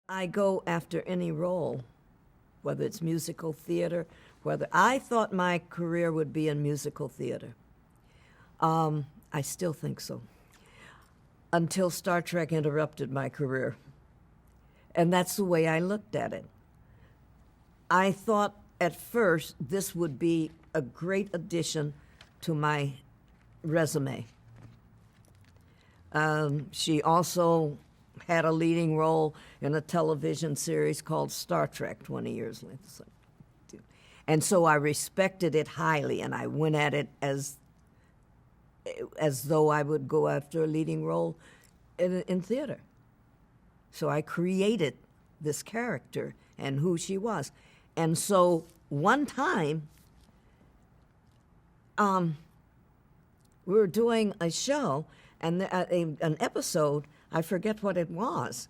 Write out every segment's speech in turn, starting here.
I go after any role, whether it's musical theater, whether I thought my career would be in musical theater. I still think so. Until Star Trek interrupted my career. And that's the way I looked at it. I thought at first this would be a great addition to my resume. She also had a leading role in a television series called Star Trek 20 years later. And so I respected it highly, and I went at it as though I would go after a leading role in theater. So I created this character and who she was. And so one time, we were doing a show, and an episode, I forget what it was,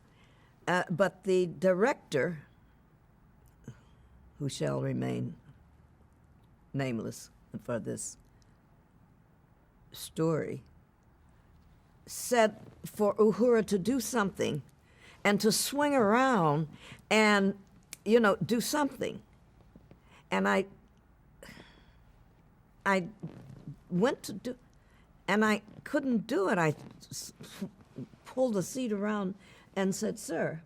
but the director, who shall remain nameless for this story, said for Uhura to do something and to swing around and, do something. And I went to do, and I couldn't do it. I pulled the seat around and said, "Sir."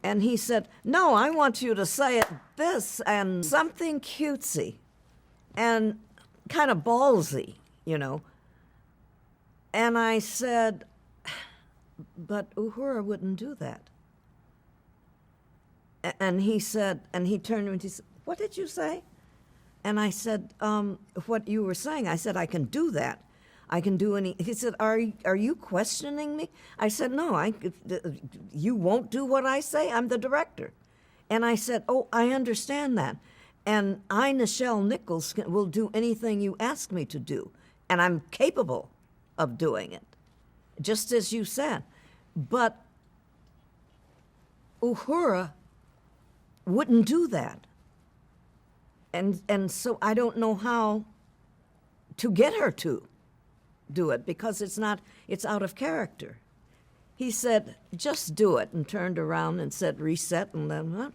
And he said, "No, I want you to say it this and something cutesy and kind of ballsy, And I said, "But Uhura wouldn't do that." And he said, and he turned to me and he said, "What did you say?" And I said, "What you were saying." I said, "I can do that. I can do any." He said, are you questioning me?" I said, "No, you won't do what I say? I'm the director." And I said, "Oh, I understand that. And I, Nichelle Nichols, will do anything you ask me to do. And I'm capable of doing it, just as you said. But Uhura wouldn't do that. And so I don't know how to get her to do it, because it's out of character." He said, "Just do it," and turned around and said, "Reset," and then what?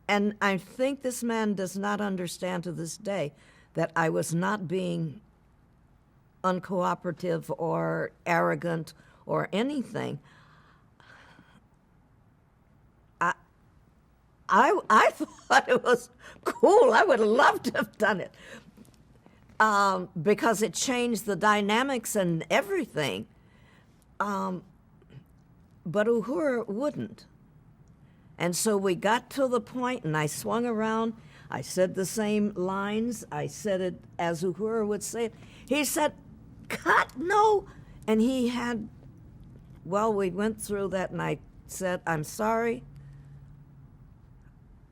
And I think this man does not understand to this day that I was not being uncooperative or arrogant or anything. I thought it was cool. I would love to have done it. Because it changed the dynamics and everything. But Uhura wouldn't. And so we got to the point, and I swung around. I said the same lines. I said it as Uhura would say it. He said, "Cut, no." And we went through that, and I said, "I'm sorry.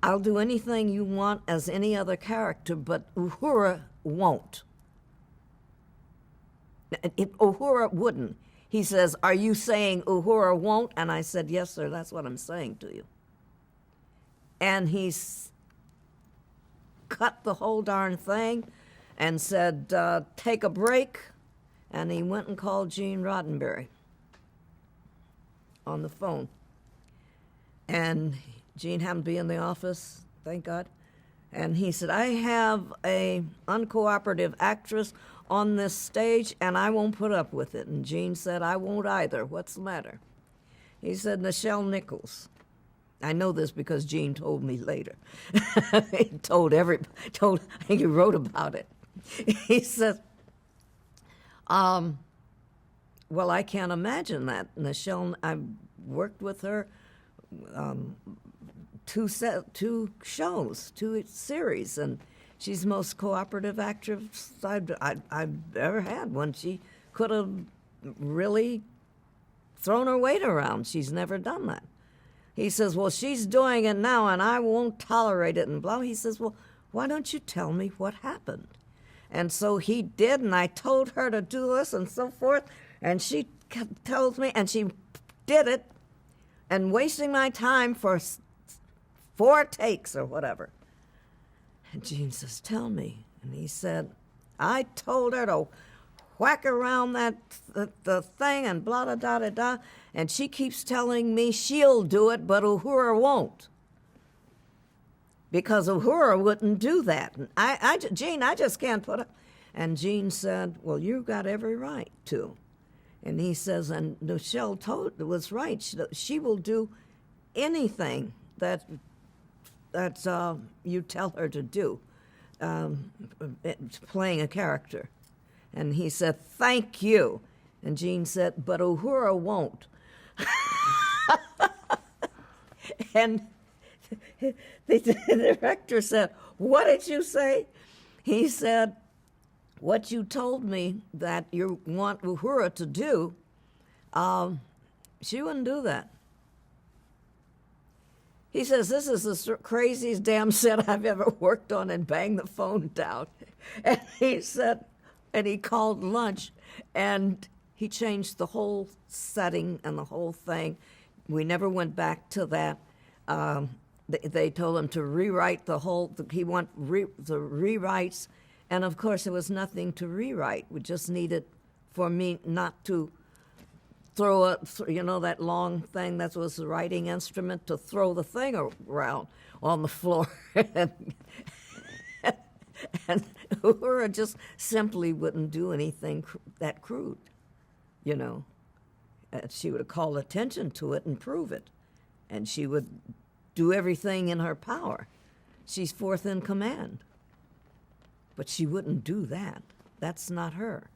I'll do anything you want as any other character, but Uhura won't." Uhura wouldn't. He says, "Are you saying Uhura won't?" And I said, "Yes, sir, that's what I'm saying to you." And he's cut the whole darn thing and said, "Take a break." And he went and called Gene Roddenberry on the phone. And Gene happened to be in the office, thank God. And he said, "I have a uncooperative actress on this stage, and I won't put up with it." And Gene said, "I won't either. What's the matter?" He said, "Nichelle Nichols." I know this because Gene told me later. He I think he wrote about it. He said, "Well, I can't imagine that. Nichelle, I worked with her two shows, two series, and she's the most cooperative actress I've ever had. When she could have really thrown her weight around. She's never done that." He says, "Well, she's doing it now, and I won't tolerate it," and blah. He says, "Well, why don't you tell me what happened?" And so he did, and I told her to do this and so forth, and she tells me, and she did it, and wasting my time for 4 takes or whatever. And Gene says, "Tell me." And he said, "I told her to whack around the thing and blah, da, da, da, da. And she keeps telling me she'll do it, but Uhura won't. Because Uhura wouldn't do that. And Gene, I just can't put up. And Gene said, well, you've got every right to. And he says, and Nichelle was right. She will do anything that you tell her to do, playing a character. And he said, thank you. And Gene said, but Uhura won't. And the director said, what did you say? He said, what you told me that you want Uhura to do, she wouldn't do that. He says, this is the craziest damn set I've ever worked on, and banged the phone down. And he said, and he called lunch, and he changed the whole setting and the whole thing. We never went back to that. They told him to rewrite the whole, he wanted the rewrites, and of course there was nothing to rewrite. We just needed for me not to throw that long thing that was the writing instrument, to throw the thing around on the floor. And Uhura just simply wouldn't do anything that crude, She would call attention to it and prove it. And she would do everything in her power. She's fourth in command. But she wouldn't do that. That's not her.